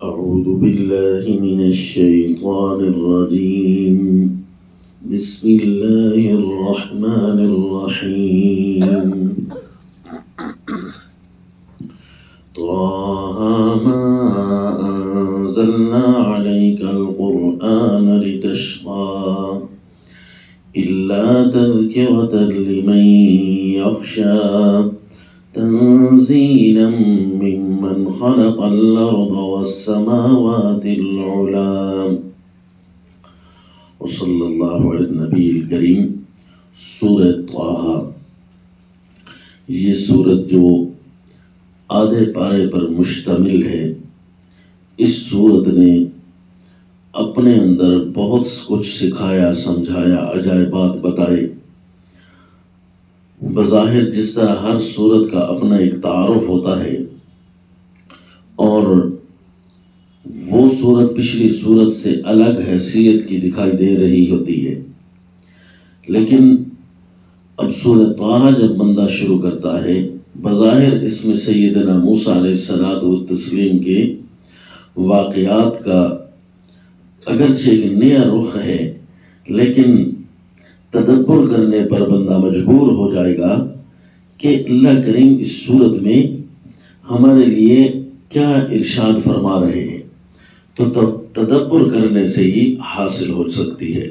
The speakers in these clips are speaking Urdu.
أعوذ بالله من الشيطان الرجيم. بسم الله الرحمن الرحيم. طه ما أنزلنا عليك القرآن لتشقى إلا تذكرة لمن يخشى تنزيلا ممن خلق الأرض والسماوات العلى. وصلی اللہ علی النبی الکریم. سورۃ طٰہٰ، یہ سورت جو آدھے پارے پر مشتمل ہے، اس سورت نے اپنے اندر بہت کچھ سکھایا، سمجھایا، عجائبات بتائے. بظاہر جس طرح ہر سورت کا اپنا ایک تعارف ہوتا ہے اور وہ سورت پچھلی سورت سے الگ حیثیت کی دکھائی دے رہی ہوتی ہے، لیکن اب سورۃ طٰہٰ جب بندہ شروع کرتا ہے، بظاہر اس میں سیدنا موسیٰ علیہ الصلوٰۃ والتسلیم کے واقعات کا اگرچہ ایک نیا رخ ہے، لیکن تدبر کرنے پر بندہ مجبور ہو جائے گا کہ اللہ کریم اس صورت میں ہمارے لیے کیا ارشاد فرما رہے ہیں، تو تدبر کرنے سے ہی حاصل ہو سکتی ہے.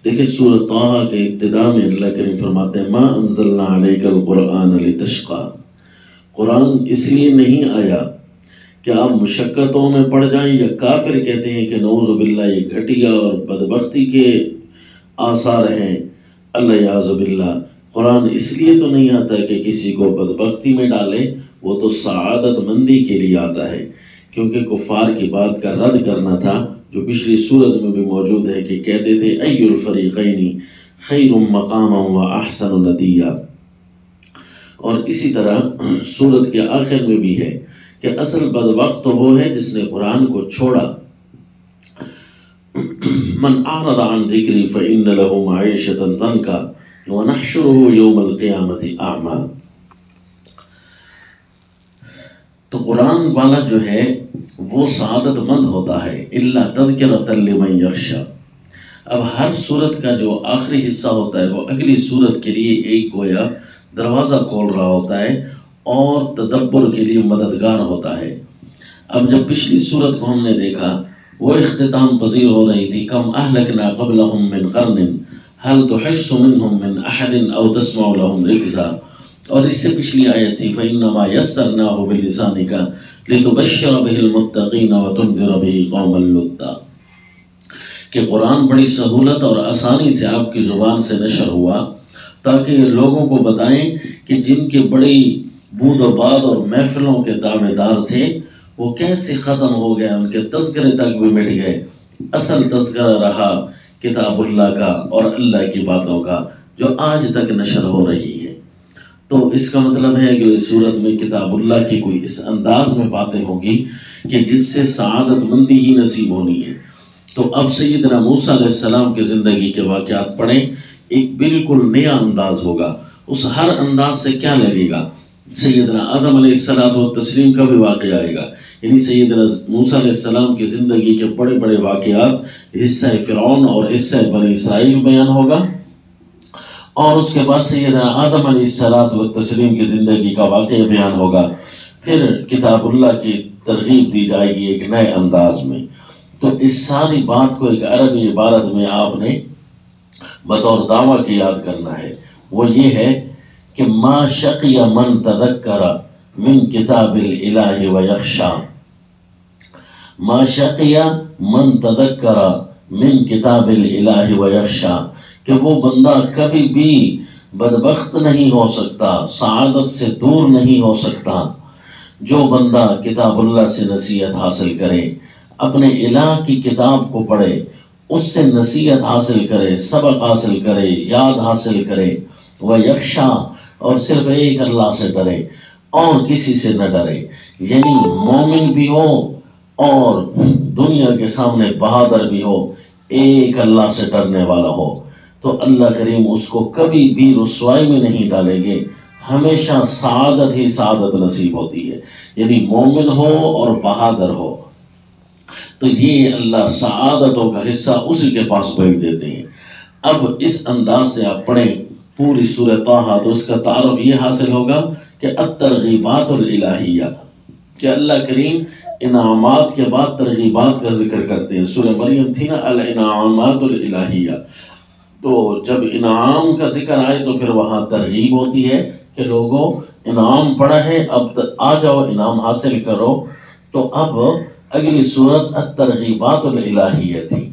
دیکھیں سورۃ طٰہٰ کے ابتدا میں اللہ کریم فرماتے ہیں ما انزلنا علیک القرآن لتشقى. قرآن اس لیے نہیں آیا کہ آپ مشقتوں میں پڑ جائیں، یا کافر کہتے ہیں کہ نعوذ باللہ یہ گھٹیا اور بدبختی کے آثار ہیں، اللہ یعوذ باللہ. قرآن اس لیے تو نہیں آتا کہ کسی کو بدبختی میں ڈالے، وہ تو سعادت مندی کے لیے آتا ہے، کیونکہ کفار کی بات کا رد کرنا تھا، جو پچھلی سورت میں بھی موجود ہے کہ کہتے تھے ای الفریقین خیر مقاما و احسن ندیا. اور اسی طرح سورت کے آخر میں بھی ہے کہ اصل بدبخت تو وہ ہے جس نے قرآن کو چھوڑا. من اعرض عن ذکری فإن له معیشة ضنکا ونحشره یوم القیامت اعمی. تو قرآن والا جو ہے وہ سعادت مند ہوتا ہے، الا تذکرۃ لمن یخشی. اب ہر سورت کا جو آخری حصہ ہوتا ہے وہ اگلی سورت کے لیے ایک گویا دروازہ کھول رہا ہوتا ہے اور تدبر کے لیے مددگار ہوتا ہے. اب جب پچھلی سورت کو ہم نے دیکھا، وہ اختتام پذیر ہو رہی تھی. کم اہلکنا قبلہم من قرن هل تحس منہم من احد او تسمع لہم رکزا. اور اس سے پچھلی آیت تھی فإنما یسرناہ بلسانک لتبشر بہ المتقین وتنذر بہ قوما لدا. کہ قرآن بڑی سہولت اور آسانی سے آپ کی زبان سے نشر ہوا تاکہ لوگوں کو بتائیں کہ جن کے بڑی بود و باد اور محفلوں کے دعوے دار تھے وہ کیسے ختم ہو گئے، ان کے تذکرے تک بھی مٹ گئے. اصل تذکرہ رہا کتاب اللہ کا اور اللہ کی باتوں کا جو آج تک نشر ہو رہی ہے. تو اس کا مطلب ہے کہ اس صورت میں کتاب اللہ کی کوئی اس انداز میں باتیں ہوں گی کہ جس سے سعادت مندی ہی نصیب ہونی ہے. تو اب سیدنا موسیٰ علیہ السلام کی زندگی کے واقعات پڑھیں، ایک بالکل نیا انداز ہوگا. اس ہر انداز سے کیا لگے گا، سیدنا آدم علیہ السلام و تسلیم کا بھی واقعہ آئے گا، یعنی سیدنا موسیٰ علیہ السلام کی زندگی کے بڑے بڑے واقعات، حصہ فرعون اور حصہ بنی اسرائیل بیان ہوگا. اور اس کے بعد سیدنا آدم علیہ السلام و تسلیم کی زندگی کا واقعہ بیان ہوگا. پھر کتاب اللہ کی ترغیب دی جائے گی ایک نئے انداز میں. تو اس ساری بات کو ایک عربی عبارت میں آپ نے بطور دعویٰ کی یاد کرنا ہے. وہ یہ ہے کہ ما شقی من تذکر من کتاب الالہ ویخشا. ما شقی من تذکر من کتاب الالہ ویخشا، کہ وہ بندہ کبھی بھی بدبخت نہیں ہو سکتا، سعادت سے دور نہیں ہو سکتا جو بندہ کتاب اللہ سے نصیحت حاصل کرے، اپنے الہ کی کتاب کو پڑھے، اس سے نصیحت حاصل کرے، سبق حاصل کرے، یاد حاصل کرے. ویخشا، اور صرف ایک اللہ سے ڈرے اور کسی سے نہ ڈرے. یعنی مومن بھی ہو اور دنیا کے سامنے بہادر بھی ہو، ایک اللہ سے ڈرنے والا ہو، تو اللہ کریم اس کو کبھی بھی رسوائی میں نہیں ڈالیں گے، ہمیشہ سعادت ہی سعادت نصیب ہوتی ہے، یعنی مومن ہو اور بہادر ہو تو یہ اللہ سعادتوں کا حصہ اسی کے پاس بھیج دیتے ہیں۔ اب اس انداز سے آپ پڑھیں پوری سورہ طٰہٰ تو اس کا تعارف یہ حاصل ہوگا کہ الترغیبات الالہیہ، کہ اللہ کریم انعامات کے بعد ترغیبات کا ذکر کرتے ہیں۔ سورہ مریم تھی نا الانعامات الالہیہ، تو جب انعام کا ذکر آئے تو پھر وہاں ترغیب ہوتی ہے کہ لوگوں انعام پڑا ہے اب آ جاؤ انعام حاصل کرو۔ تو اب اگلی صورت الترغیبات الالہیہ تھی،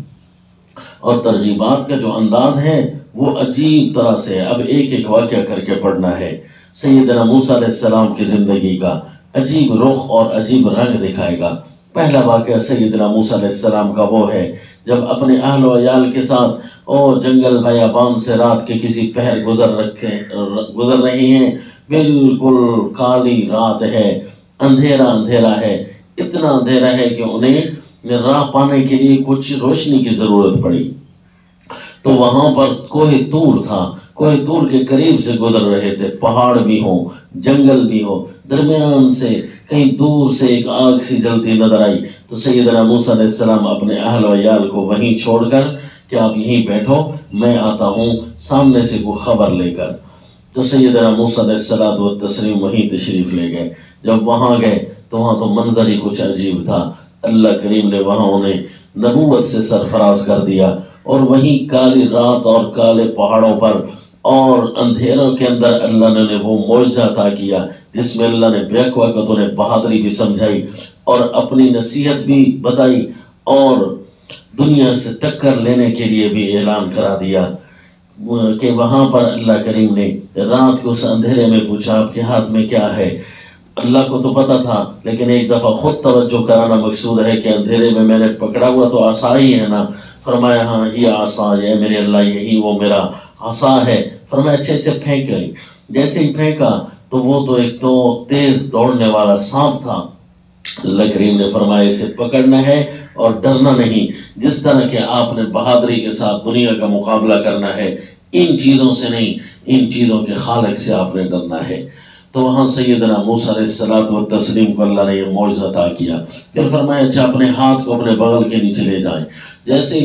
اور ترغیبات کا جو انداز ہے وہ عجیب طرح سے ہے۔ اب ایک ایک واقعہ کر کے پڑھنا ہے۔ سیدنا موسیٰ علیہ السلام کی زندگی کا عجیب رخ اور عجیب رنگ دکھائے گا۔ پہلا واقعہ سیدنا موسیٰ علیہ السلام کا وہ ہے جب اپنے اہل و عیال کے ساتھ جنگل بیابان سے رات کے کسی پہر گزر رہی ہیں، بالکل کالی رات ہے، اندھیرا اندھیرا ہے، اتنا اندھیرا ہے کہ انہیں راہ پانے کے لیے کچھ روشنی کی ضرورت پڑی۔ تو وہاں پر کوہ طور تھا، کوہ طور کے قریب سے گزر رہے تھے، پہاڑ بھی ہوں جنگل بھی ہو، درمیان سے کہیں دور سے ایک آگ سی جلتی نظر آئی۔ تو سیدنا موسیٰ علیہ السلام اپنے اہل و عیال کو وہیں چھوڑ کر کہ آپ یہیں بیٹھو میں آتا ہوں سامنے سے کوئی خبر لے کر۔ تو سیدنا موسیٰ علیہ الصلوۃ والتسلیم وہیں تشریف لے گئے۔ جب وہاں گئے تو وہاں تو منظر ہی کچھ عجیب تھا۔ اللہ کریم نے وہاں انہیں نبوت سے سرفراز کر دیا، اور وہیں کالی رات اور کالے پہاڑوں پر اور اندھیروں کے اندر اللہ نے وہ معجزہ عطا کیا جس میں اللہ نے بیک وقت انہیں بہادری بھی سمجھائی اور اپنی نصیحت بھی بتائی، اور دنیا سے ٹکر لینے کے لیے بھی اعلان کرا دیا کہ وہاں پر اللہ کریم نے رات کو اس اندھیرے میں پوچھا آپ کے ہاتھ میں کیا ہے۔ اللہ کو تو پتا تھا لیکن ایک دفعہ خود توجہ کرانا مقصود ہے کہ اندھیرے میں نے پکڑا ہوا تو عصا ہی ہے نا۔ فرمایا ہاں یہ عصا ہے میرے اللہ، یہی وہ میرا عصا ہے۔ فرمایا اچھے سے پھینک گئی۔ جیسے ہی پھینکا تو وہ تو ایک تو تیز دوڑنے والا سانپ تھا۔ اللہ کریم نے فرمایا اسے پکڑنا ہے اور ڈرنا نہیں، جس طرح کہ آپ نے بہادری کے ساتھ دنیا کا مقابلہ کرنا ہے، ان چیزوں سے نہیں، ان چیزوں کے خالق سے آپ نے ڈرنا ہے۔ تو وہاں سیدنا موسیٰ علیہ الصلوۃ والتسلیم کو اللہ نے یہ معجزہ عطا کیا۔ پھر فرمایا اچھا اپنے ہاتھ کو اپنے بغل کے نیچے لے جائیں۔ جیسے ہی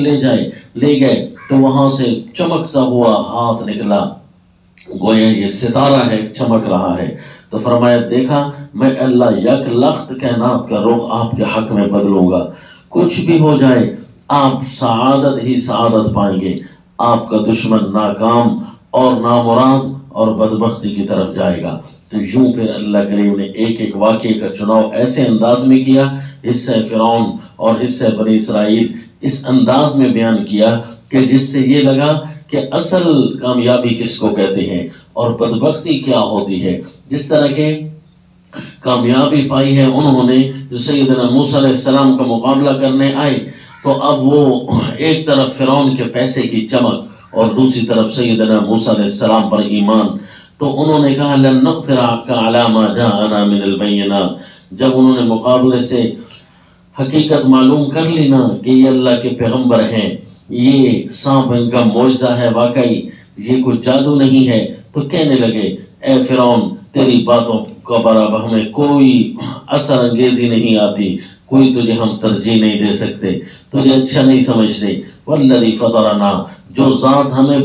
لے گئے تو وہاں سے چمکتا ہوا ہاتھ نکلا، گویا یہ ستارہ ہے چمک رہا ہے۔ تو فرمایا دیکھا میں اللہ یک لخت کائنات کا رخ آپ کے حق میں بدلوں گا، کچھ بھی ہو جائے آپ سعادت ہی سعادت پائیں گے، آپ کا دشمن ناکام اور نامراد اور بدبختی کی طرف جائے گا۔ تو یوں پھر اللہ کریم نے ایک ایک واقعے کا چناؤ ایسے انداز میں کیا، حصہ فرعون اور حصہ بنی اسرائیل اس انداز میں بیان کیا کہ جس سے یہ لگا کہ اصل کامیابی کس کو کہتے ہیں اور بدبختی کیا ہوتی ہے۔ جس طرح کے کامیابی پائی ہے انہوں نے جو سیدنا موسیٰ علیہ السلام کا مقابلہ کرنے آئے، تو اب وہ ایک طرف فرعون کے پیسے کی چمک اور دوسری طرف سیدنا موسیٰ علیہ السلام پر ایمان، تو انہوں نے کہا لن نؤثر علی ما جاءنا من البینات۔ جب انہوں نے مقابلے سے حقیقت معلوم کر لی نا کہ یہ اللہ کے پیغمبر ہیں، یہ سانپ ان کا معجزہ ہے، واقعی یہ کوئی جادو نہیں ہے، تو کہنے لگے اے فرعون تیری باتوں کا برابر ہمیں کوئی اثر انگیزی نہیں آتی، کوئی تجھے ہم ترجیح نہیں دے سکتے، تجھے اچھا نہیں سمجھتے۔ والذی فطرنا، جو ذات ہمیں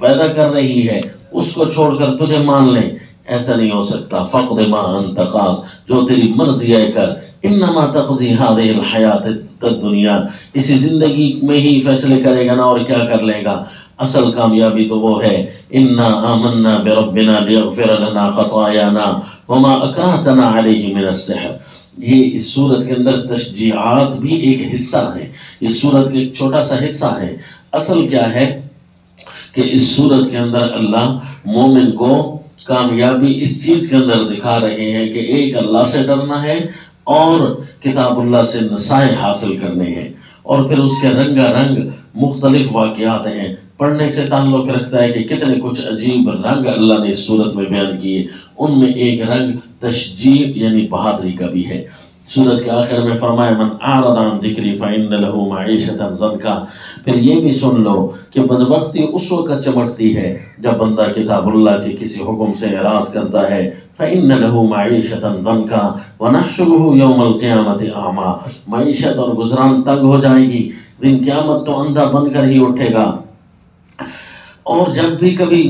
پیدا کر رہی ہے اس کو چھوڑ کر تجھے مان لیں، ایسا نہیں ہو سکتا۔ فقد ما انت قاض، جو تیری مرضی ہے کر، انما تقضی هذه الحیات الدنیا، اسی زندگی میں ہی فیصلے کرے گا نا، اور کیا کر لے گا۔ اصل کامیابی تو وہ ہے انا آمنا بربنا لیغفر لنا خطایانا وما اکرہتنا علیہ من السحر۔ یہ اس صورت کے اندر تشجیعات بھی ایک حصہ ہے، اس صورت کا ایک چھوٹا سا حصہ ہے۔ اصل کیا ہے کہ اس صورت کے اندر اللہ مومن کو کامیابی اس چیز کے اندر دکھا رہے ہیں کہ ایک اللہ سے ڈرنا ہے اور کتاب اللہ سے نصائح حاصل کرنے ہیں، اور پھر اس کے رنگا رنگ مختلف واقعات ہیں۔ پڑھنے سے تعلق رکھتا ہے کہ کتنے کچھ عجیب رنگ اللہ نے اس صورت میں بیان کیے، ان میں ایک رنگ تشجیع یعنی بہادری کا بھی ہے سورت کے آخر میں فرمایا من اعرض عن ذکری فإن له معیشۃ ضنکا۔ پھر یہ بھی سن لو کہ بدبختی اس وقت چمٹتی ہے جب بندہ کتاب اللہ کے کسی حکم سے اعراض کرتا ہے۔ فإن له معیشۃ ضنکا ونحشره یوم القیامۃ اعمیٰ، معیشت اور گزران تنگ ہو جائے گی، دن قیامت تو اندھا بن کر ہی اٹھے گا۔ اور جب بھی کبھی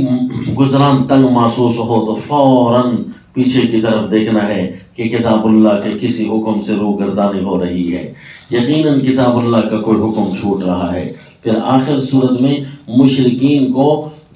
گزران تنگ محسوس ہو تو فوراً پیچھے کی طرف دیکھنا ہے کہ کتاب اللہ کے کسی حکم سے روگردانی ہو رہی ہے، یقیناً کتاب اللہ کا کوئی حکم چھوٹ رہا ہے۔ پھر آخر صورت میں مشرکین کو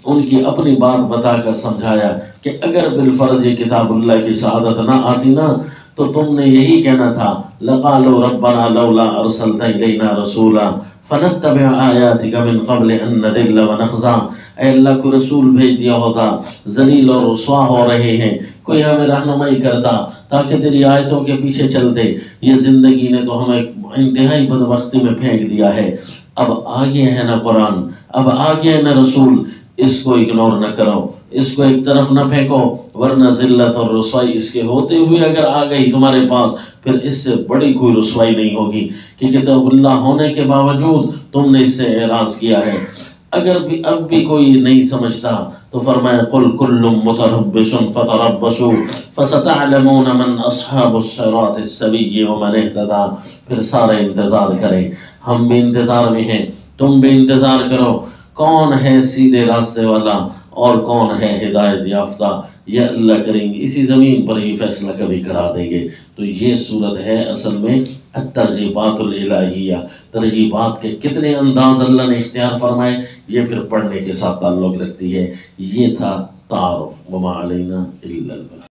ان کی اپنی بات بتا کر سمجھایا کہ اگر بالفرض یہ کتاب اللہ کی سعادت نہ آتی نا تو تم نے یہی کہنا تھا لقالوا ربنا لولا ارسلت الینا رسولا فنتبع آیاتک من قبل ان نذل ونخزا، اے اللہ کو رسول بھیج دیا ہوتا، ذلیل اور رسوا ہو رہے ہیں، کوئی ہمیں رہنمائی کرتا تاکہ تیری آیتوں کے پیچھے چلتے، یہ زندگی نے تو ہمیں انتہائی بدبختی میں پھینک دیا ہے۔ اب آگے ہے نا قرآن، اب آگے ہے نا رسول، اس کو اگنور نہ کرو، اس کو ایک طرف نہ پھینکو، ورنہ ذلت اور رسوائی اس کے ہوتے ہوئے اگر آ گئی تمہارے پاس پھر اس سے بڑی کوئی رسوائی نہیں ہوگی کہ کتاب اللہ ہونے کے باوجود تم نے اس سے اعراض کیا ہے۔ اگر بھی اب بھی کوئی نہیں سمجھتا تو فرمایا قل کل متربص فتربصوا فستعلمون من اصحاب الصراط السوی ومن اهتدى، پھر سارے انتظار کریں، ہم بھی انتظار میں ہیں، تم بھی انتظار کرو، کون ہے سیدھے راستے والا اور کون ہے ہدایت یافتہ، یہ اللہ کریں گے، اسی زمین پر ہی فیصلہ کبھی کرا دیں گے۔ تو یہ صورت ہے اصل میں الترغیبات الالہیہ، ترغیبات کے کتنے انداز اللہ نے اختیار فرمائے، یہ پھر پڑھنے کے ساتھ تعلق رکھتی ہے۔ یہ تھا تعارف، وما علینا الا البلاغ۔